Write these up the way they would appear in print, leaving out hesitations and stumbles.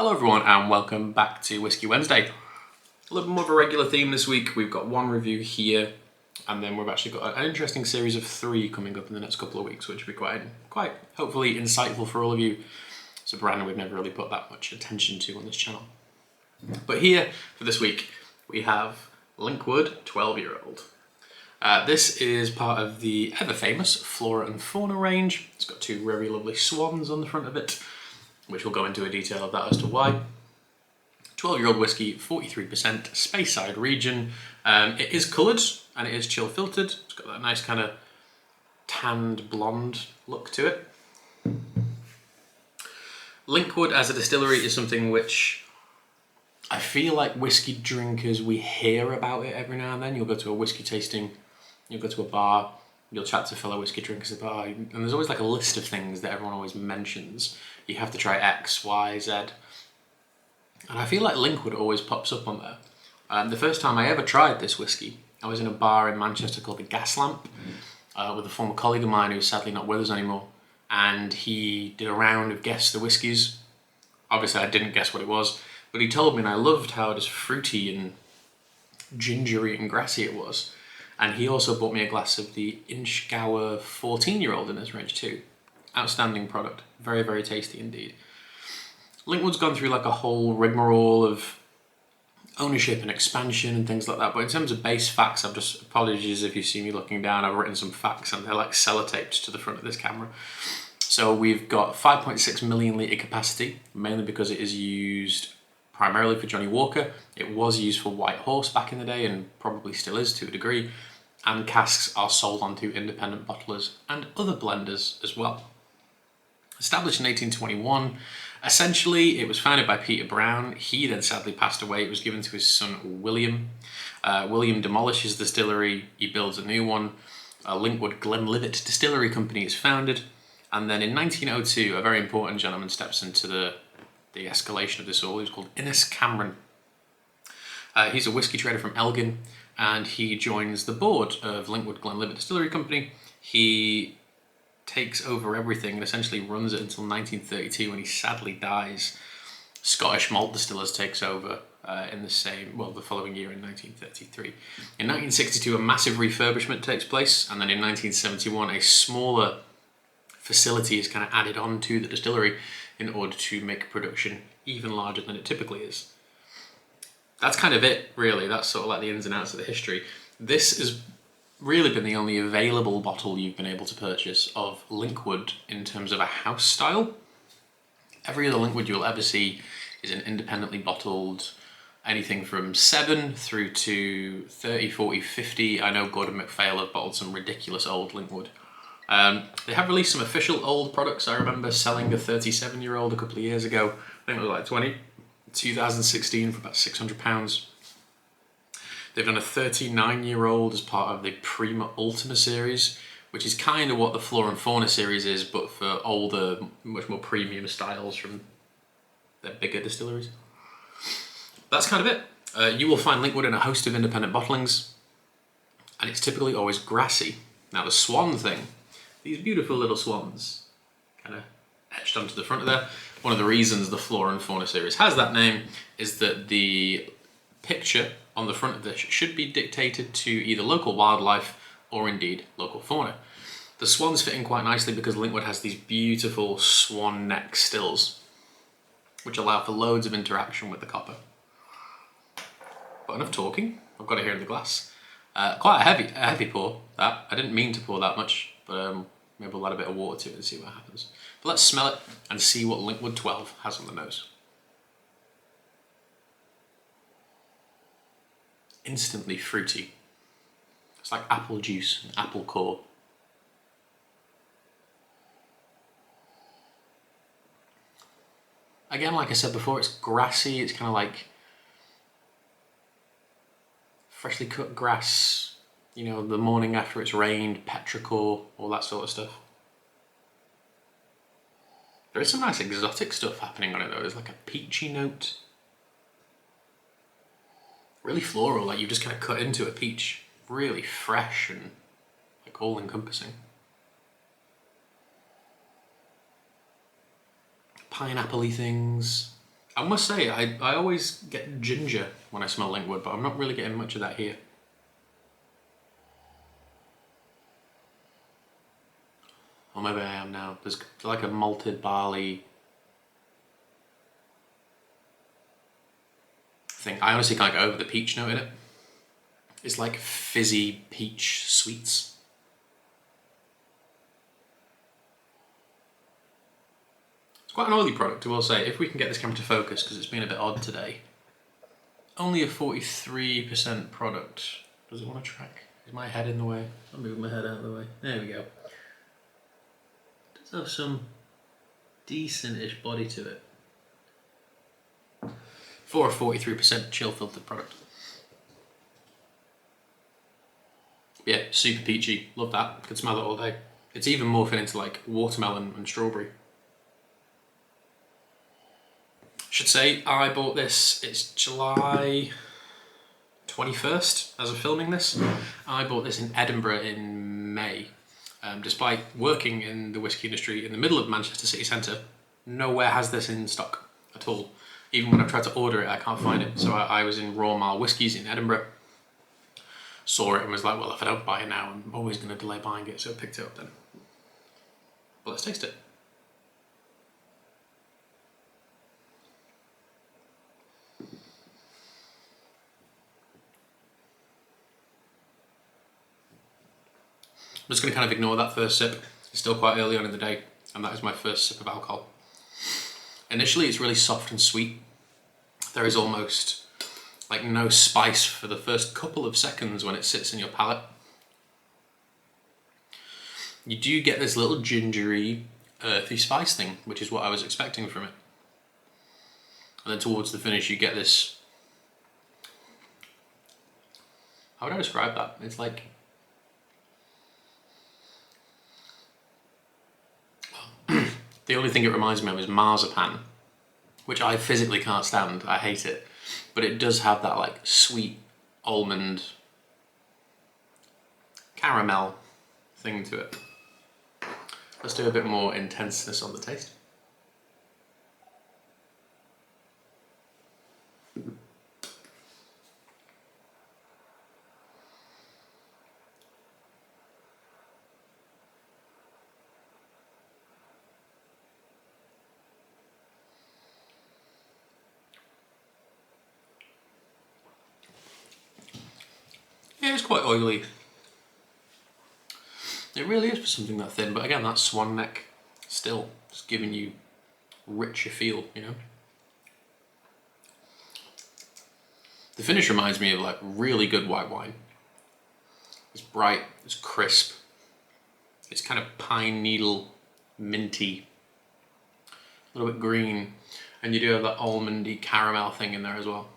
Hello everyone and welcome back to Whiskey Wednesday. A little more of a regular theme this week. We've got one review here and then we've actually got an interesting series of 3 coming up in the next couple of weeks, which will be quite hopefully insightful for all of you. It's a brand we've never really put that much attention to on this channel. But here for this week we have Linkwood 12YO. This is part of the ever famous Flora and Fauna range. It's got 2 very lovely swans on the front of it, which we'll go into a detail of that as to why. 12-year-old whiskey, 43%, Speyside region. It is coloured and it is chill filtered. It's got that nice kind of tanned blonde look to it. Linkwood as a distillery is something which I feel like whiskey drinkers, we hear about it every now and then. You'll go to a whiskey tasting, you'll go to a bar, you'll chat to fellow whiskey drinkers at the bar, and there's always like a list of things that everyone always mentions. You have to try X, Y, Z. And I feel like Linkwood always pops up on there. The first time I ever tried this whiskey, I was in a bar in Manchester called the Gas Lamp with a former colleague of mine who's sadly not with us anymore. And he did a round of Guess the Whiskies. Obviously I didn't guess what it was, but he told me, and I loved how just fruity and gingery and grassy it was. And he also bought me a glass of the Inchgower 14-year-old in this range too. Outstanding product, very, very tasty indeed. Linkwood's gone through like a whole rigmarole of ownership and expansion and things like that, but in terms of base facts, apologies if you see me looking down, I've written some facts and they're like sellotaped to the front of this camera. So we've got 5.6 million litre capacity, mainly because it is used primarily for Johnny Walker. It was used for White Horse back in the day and probably still is to a degree, and casks are sold onto independent bottlers and other blenders as well. Established in 1821, essentially it was founded by Peter Brown. He then sadly passed away. It was given to his son William. William demolishes the distillery, he builds a new one. Linkwood Glenlivet Distillery Company is founded, and then in 1902 a very important gentleman steps into the escalation of this all. He's called Innes Cameron. He's a whiskey trader from Elgin and he joins the board of Linkwood Glenlivet Distillery Company. He takes over everything and essentially runs it until 1932 when he sadly dies. Scottish Malt Distillers takes over the following year in 1933. In 1962 a massive refurbishment takes place, and then in 1971 a smaller facility is kind of added on to the distillery in order to make production even larger than it typically is. That's kind of it, really. That's sort of like the ins and outs of the history. This has really been the only available bottle you've been able to purchase of Linkwood in terms of a house style. Every other Linkwood you'll ever see is an independently bottled, anything from 7 through to 30, 40, 50. I know Gordon MacPhail have bottled some ridiculous old Linkwood. They have released some official old products. I remember selling a 37-year-old a couple of years ago. I think it was like 2016 for about £600. They've done a 39-year-old as part of the Prima Ultima series, which is kind of what the Flora and Fauna series is, but for older, much more premium styles from their bigger distilleries. That's kind of it. You will find Linkwood in a host of independent bottlings, and it's typically always grassy. Now the swan thing, these beautiful little swans, kind of etched onto the front of there. One of the reasons the Flora and Fauna series has that name is that the picture on the front of this should be dictated to either local wildlife or indeed local fauna. The swans fit in quite nicely because Linkwood has these beautiful swan neck stills which allow for loads of interaction with the copper. But enough talking, I've got it here in the glass. Quite a heavy pour, that. I didn't mean to pour that much, but maybe we'll add a bit of water to it and see what happens. But let's smell it and see what Linkwood 12 has on the nose. Instantly fruity. It's like apple juice, apple core. Again, like I said before, it's grassy. It's kind of like freshly cut grass, you know, the morning after it's rained, petrichor, all that sort of stuff. There is some nice exotic stuff happening on it though. There's like a peachy note. Really floral, like you just kind of cut into a peach. Really fresh and like all encompassing. pineapple-y things. I must say, I always get ginger when I smell Linkwood, but I'm not really getting much of that here. Or maybe I am now. There's like a malted barley thing. I honestly can't get over the peach note in it. It's like fizzy peach sweets. It's quite an oily product, I will say, if we can get this camera to focus, because it's been a bit odd today. Only a 43% product. Does it want to track? Is my head in the way? I'll move my head out of the way. There we go. It does have some decent-ish body to it. For a 43% chill filtered product. Yeah, super peachy. Love that. Could smell it all day. It's even morphing into like watermelon and strawberry. Should say I bought this, it's July 21st as of filming this. I bought this in Edinburgh in May. Despite working in the whisky industry in the middle of Manchester city centre, nowhere has this in stock at all. Even when I've tried to order it, I can't find it. So I was in Raw Mile Whiskies in Edinburgh, saw it and was like, well, if I don't buy it now, I'm always going to delay buying it, so I picked it up then. But let's taste it. I'm just going to kind of ignore that first sip. It's still quite early on in the day, and that is my first sip of alcohol. Initially, it's really soft and sweet. There is almost like no spice for the first couple of seconds when it sits in your palate. You do get this little gingery, earthy spice thing, which is what I was expecting from it. And then towards the finish, you get this... How would I describe that? It's like... The only thing it reminds me of is marzipan, which I physically can't stand. I hate it. But it does have that like sweet almond caramel thing to it. Let's do a bit more intenseness on the taste. Yeah, it's quite oily. It really is for something that thin, but again, that swan neck still just giving you richer feel, you know? The finish reminds me of like really good white wine. It's bright, it's crisp, it's kind of pine needle, minty, a little bit green, and you do have that almondy caramel thing in there as well.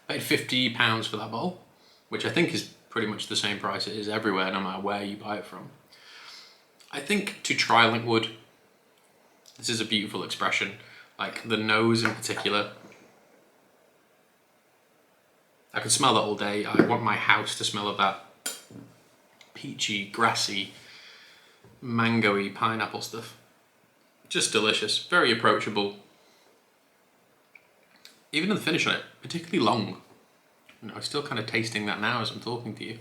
I paid £50 for that bottle, which I think is pretty much the same price it is everywhere, no matter where you buy it from. I think to try Linkwood, this is a beautiful expression. Like the nose in particular, I could smell that all day. I want my house to smell of that peachy, grassy, mango-y pineapple stuff. Just delicious, very approachable. Even in the finish on it, particularly long. You know, I'm still kind of tasting that now as I'm talking to you.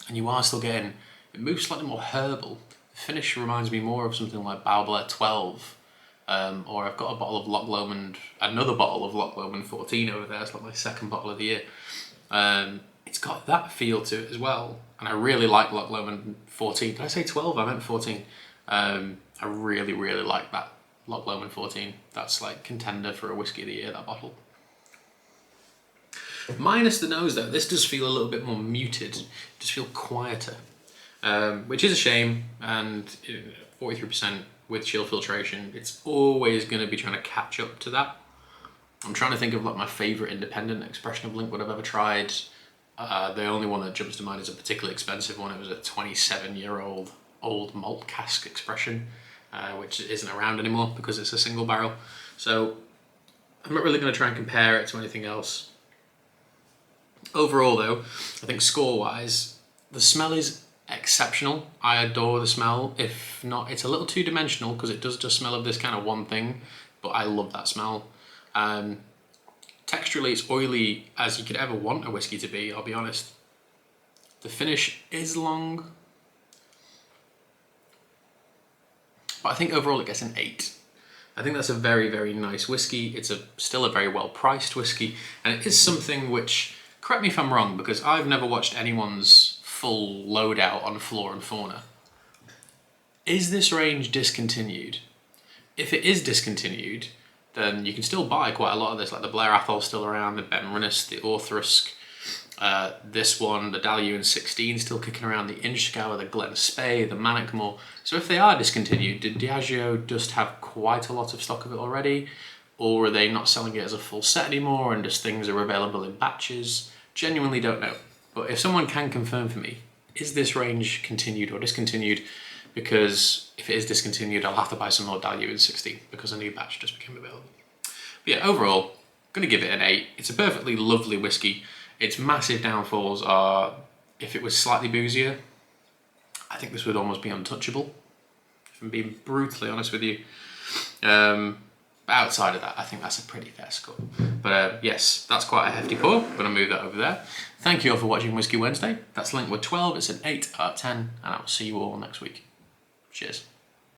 And you are still getting, it moves slightly more herbal. The finish reminds me more of something like Linkwood 12, or I've got a bottle of Loch Lomond, another bottle of Loch Lomond 14 over there. It's like my second bottle of the year. It's got that feel to it as well. And I really like Loch Lomond 14. Did I say 12? I meant 14. I really, really like that Loch Lomond 14. That's like contender for a whiskey of the year, that bottle. Minus the nose though, this does feel a little bit more muted. It does feel quieter, which is a shame. And 43% with chill filtration, it's always going to be trying to catch up to that. I'm trying to think of like my favourite independent expression of Linkwood I've ever tried. The only one that jumps to mind is a particularly expensive one. It was a 27-year-old old malt cask expression, which isn't around anymore because it's a single barrel. So I'm not really going to try and compare it to anything else. Overall though, I think score-wise, the smell is exceptional. I adore the smell. If not, it's a little two dimensional because it does just smell of this kind of one thing, but I love that smell. Texturally, it's oily as you could ever want a whiskey to be, I'll be honest. The finish is long, but I think overall it gets an 8. I think that's a very, very nice whiskey. It's still a very well priced whiskey, and it is something which, correct me if I'm wrong, because I've never watched anyone's full loadout on Flora and Fauna. Is this range discontinued? If it is discontinued, then you can still buy quite a lot of this, like the Blair Athol's still around, the Ben Rinnes, the Orthrusk, this one, the Diageo 16 still kicking around, the Inchgower, the Glen Spey, the Manickmore. So if they are discontinued, did Diageo just have quite a lot of stock of it already? Or are they not selling it as a full set anymore and just things are available in batches? Genuinely don't know. But if someone can confirm for me, is this range continued or discontinued? Because if it is discontinued, I'll have to buy some more Diageo 16 because a new batch just became available. But yeah, overall, I'm going to give it an 8. It's a perfectly lovely whiskey. Its massive downfalls are, if it was slightly boozier, I think this would almost be untouchable, if I'm being brutally honest with you. But outside of that, I think that's a pretty fair score. But yes, that's quite a hefty pour. I'm going to move that over there. Thank you all for watching Whiskey Wednesday. That's Linkwood 12. It's an 8 out of 10, and I will see you all next week. Cheers.